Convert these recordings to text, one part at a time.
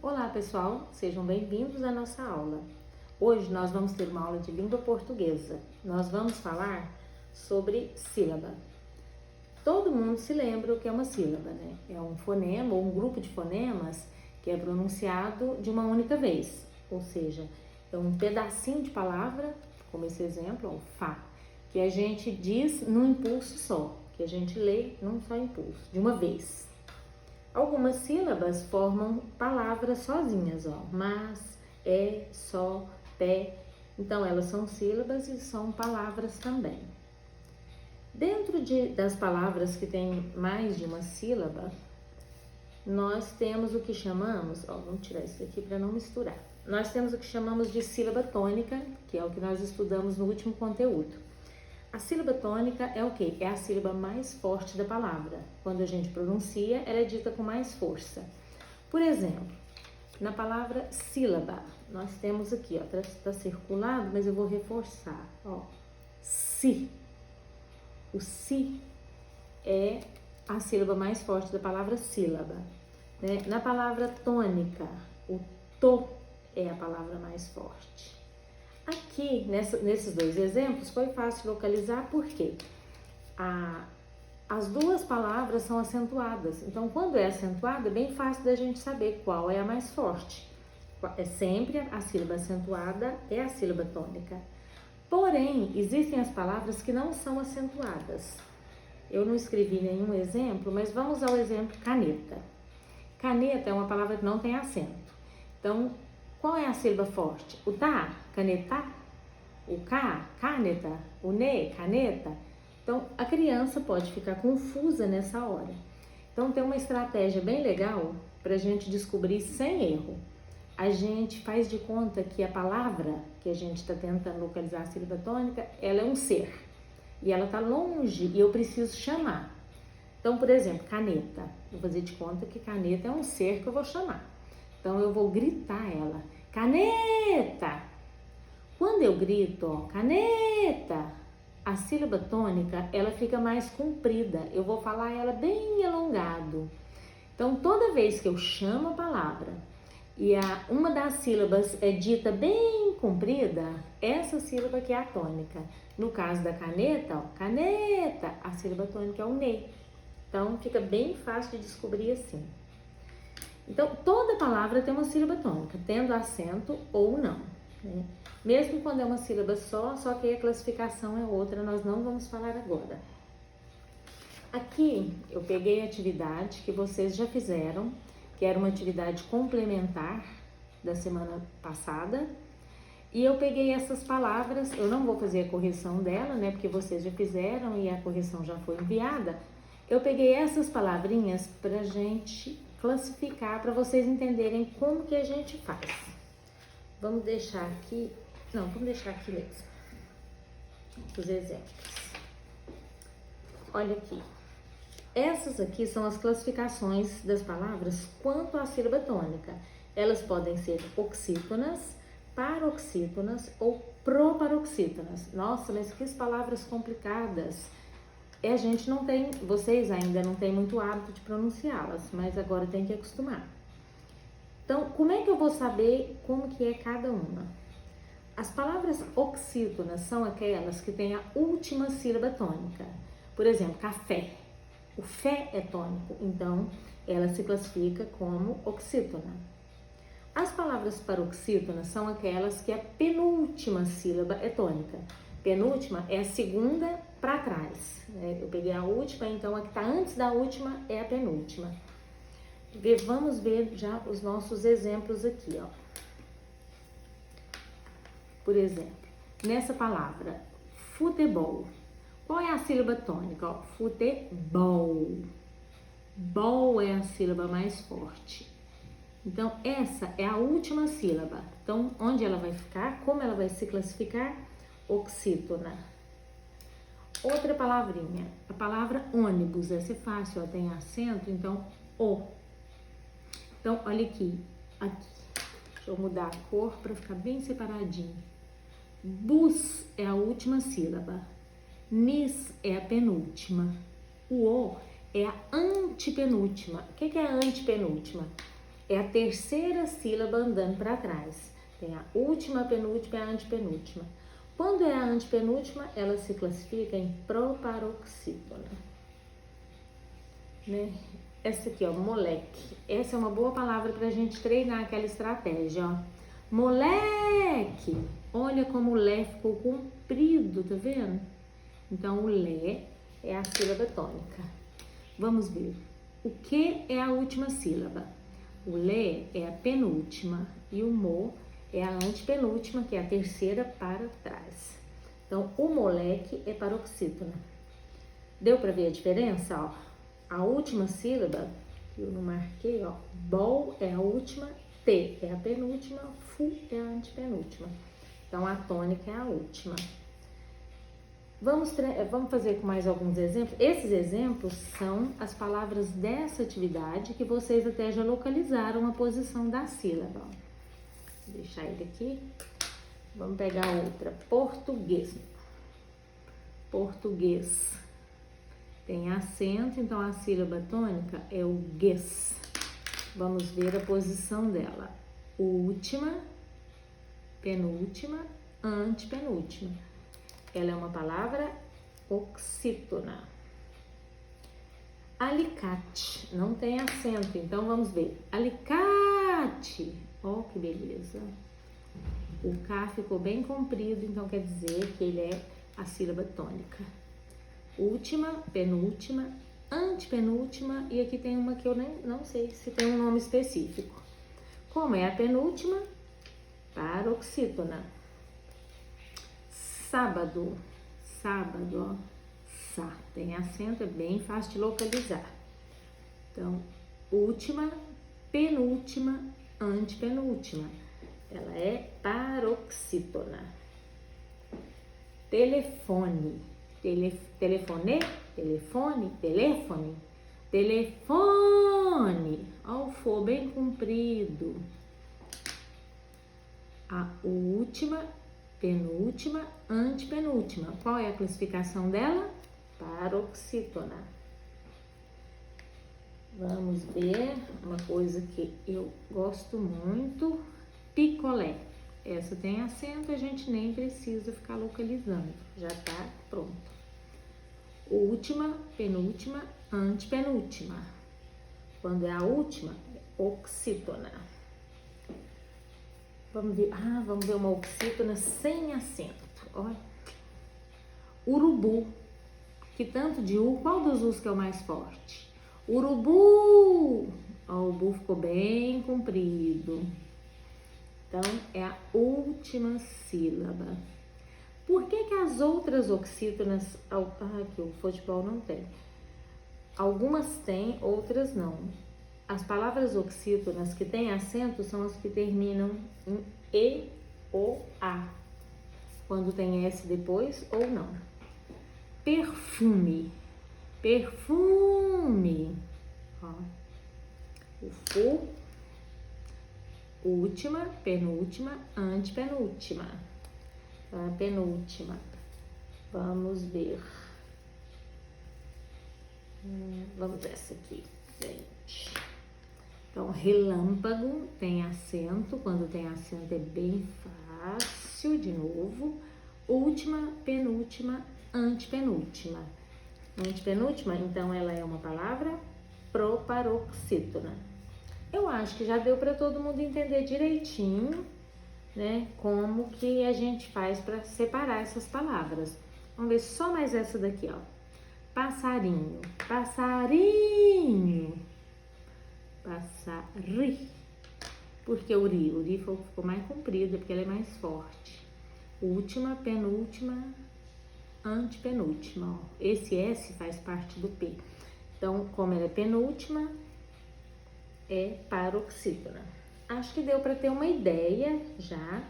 Olá pessoal, sejam bem-vindos à nossa aula. Hoje nós vamos ter uma aula de língua portuguesa. Nós vamos falar sobre sílaba. Todo mundo se lembra o que é uma sílaba, né? É um fonema ou um grupo de fonemas que é pronunciado de uma única vez, ou seja, é um pedacinho de palavra, como esse exemplo, o fá, que a gente diz num impulso só, que a gente lê num só impulso, de uma vez. Algumas sílabas formam palavras sozinhas, ó, mas, só, pé. Então, elas são sílabas e são palavras também. Dentro das palavras que têm mais de uma sílaba, nós temos o que chamamos, ó, vamos tirar isso aqui para não misturar. Nós temos o que chamamos de sílaba tônica, que é o que nós estudamos no último conteúdo. A sílaba tônica é o quê? É a sílaba mais forte da palavra. Quando a gente pronuncia, ela é dita com mais força. Por exemplo, na palavra sílaba, nós temos aqui, ó, tá circulado, mas eu vou reforçar, ó, si. O si é a sílaba mais forte da palavra sílaba, né? Na palavra tônica, o to é a palavra mais forte. Aqui, nesses dois exemplos, foi fácil localizar porque as duas palavras são acentuadas. Então, quando é acentuada, é bem fácil da gente saber qual é a mais forte. É sempre a sílaba acentuada, é a sílaba tônica. Porém, existem as palavras que não são acentuadas. Eu não escrevi nenhum exemplo, mas vamos ao exemplo caneta. Caneta é uma palavra que não tem acento. Então, qual é a sílaba forte? O tá, caneta, o cá, caneta, o ne, caneta. Então, a criança pode ficar confusa nessa hora. Então, tem uma estratégia bem legal para a gente descobrir sem erro. A gente faz de conta que a palavra que a gente está tentando localizar a sílaba tônica, ela é um ser. E ela está longe e eu preciso chamar. Então, por exemplo, caneta. Eu vou fazer de conta que caneta é um ser que eu vou chamar. Então, eu vou gritar ela, caneta! Quando eu grito, ó, caneta, a sílaba tônica, ela fica mais comprida. Eu vou falar ela bem alongado. Então, toda vez que eu chamo a palavra e uma das sílabas é dita bem comprida, essa sílaba que é a tônica. No caso da caneta, ó, caneta, a sílaba tônica é o ne. Então, fica bem fácil de descobrir assim. Então, toda palavra tem uma sílaba tônica, tendo acento ou não, né? Mesmo quando é uma sílaba só que a classificação é outra, nós não vamos falar agora. Aqui, eu peguei a atividade que vocês já fizeram, que era uma atividade complementar da semana passada, e eu peguei essas palavras, eu não vou fazer a correção dela, né, porque vocês já fizeram e a correção já foi enviada. Eu peguei essas palavrinhas pra gente classificar, para vocês entenderem como que a gente faz. Vamos deixar aqui mesmo, os exemplos. Olha aqui. Essas aqui são as classificações das palavras quanto à sílaba tônica. Elas podem ser oxítonas, paroxítonas ou proparoxítonas. Nossa, mas que palavras complicadas! A gente não tem, vocês ainda não têm muito hábito de pronunciá-las, mas agora tem que acostumar. Então, como é que eu vou saber como que é cada uma? As palavras oxítonas são aquelas que têm a última sílaba tônica. Por exemplo, café. O fé é tônico, então ela se classifica como oxítona. As palavras paroxítonas são aquelas que a penúltima sílaba é tônica. Penúltima é a segunda para trás, né? Eu peguei a última, então a que está antes da última é a penúltima. Vamos ver já os nossos exemplos aqui, ó. Por exemplo, nessa palavra, futebol. Qual é a sílaba tônica? Ó, futebol. Bol é a sílaba mais forte. Então, essa é a última sílaba. Então, onde ela vai ficar? Como ela vai se classificar? Oxítona. Outra palavrinha, a palavra ônibus. Essa é fácil, ó, tem acento, então, o. Então, olha aqui. Deixa eu mudar a cor para ficar bem separadinho. Bus é a última sílaba. Nis é a penúltima. O é a antepenúltima. O que é a antepenúltima? é a terceira sílaba andando para trás. Tem a última, a penúltima e a antepenúltima. Quando é a antepenúltima, ela se classifica em proparoxítona. Né? Essa aqui, ó, moleque. Essa é uma boa palavra para a gente treinar aquela estratégia, ó. Moleque! Olha como o Lé ficou comprido, tá vendo? Então, o Lé é a sílaba tônica. Vamos ver. O que é a última sílaba? O Lé é a penúltima e o Mo é a antepenúltima, que é a terceira para trás. Então, o moleque é paroxítona. Deu para ver a diferença? Ó, a última sílaba, que eu não marquei, ó, bol é a última, T é a penúltima, Fu é a antepenúltima. Então, a tônica é a última. Vamos fazer com mais alguns exemplos. Esses exemplos são as palavras dessa atividade que vocês até já localizaram a posição da sílaba. Vou deixar ele aqui. Vamos pegar outra. Português. Português. Tem acento, então a sílaba tônica é o guês. Vamos ver a posição dela. Última, penúltima, antepenúltima. Ela é uma palavra oxítona. Alicate, não tem acento, então vamos ver. Alicate, ó que beleza. O K ficou bem comprido, então quer dizer que ele é a sílaba tônica. Última, penúltima, antepenúltima e aqui tem uma que eu não sei se tem um nome específico. Como é a penúltima? Paroxítona. Sábado, sábado, ó, sá, tem acento, é bem fácil de localizar. Então, última, penúltima, antepenúltima, ela é paroxítona. Telefone, telefone, ó, o fô bem comprido. A última, penúltima, antepenúltima. Qual é a classificação dela? Paroxítona. Vamos ver uma coisa que eu gosto muito. Picolé. Essa tem acento, a gente nem precisa ficar localizando. Já tá pronto. Última, penúltima, antepenúltima. Quando é a última, é oxítona. Vamos ver uma oxítona sem acento. Olha. Urubu. Que tanto de U, qual dos U's que é o mais forte? Urubu! Ó, o Bu ficou bem comprido. Então, é a última sílaba. Por que que as outras oxítonas... aqui o futebol não tem. Algumas têm, outras não. As palavras oxítonas que têm acento são as que terminam em E ou A. Quando tem S depois ou não. Perfume. Perfume. Ó. O Fu. Última, penúltima, antepenúltima. A penúltima. Vamos ver. Vamos ver essa aqui, gente. Então, relâmpago tem acento. Quando tem acento é bem fácil. De novo. Última, penúltima, antepenúltima. Antepenúltima, então, ela é uma palavra proparoxítona. Eu acho que já deu para todo mundo entender direitinho, né? Como que a gente faz para separar essas palavras. Vamos ver só mais essa daqui, ó. Passarinho, passarinho. Passari. Porque o ri ficou mais comprido, porque ela é mais forte. Última, penúltima, antepenúltima. Ó. Esse S faz parte do P. Então, como ela é penúltima, é paroxítona. Acho que deu para ter uma ideia já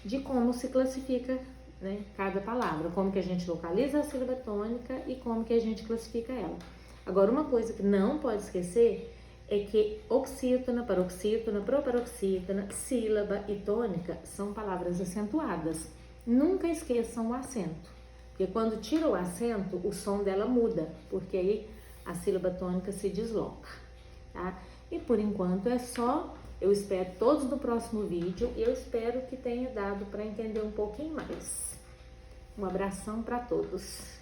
de como se classifica, né, cada palavra, como que a gente localiza a sílaba tônica e como que a gente classifica ela. Agora, uma coisa que não pode esquecer é que oxítona, paroxítona, proparoxítona, sílaba e tônica são palavras acentuadas. Nunca esqueçam o acento, porque quando tira o acento, o som dela muda, porque aí a sílaba tônica se desloca, tá? E por enquanto é só. Eu espero todos no próximo vídeo e eu espero que tenha dado para entender um pouquinho mais. Um abração para todos.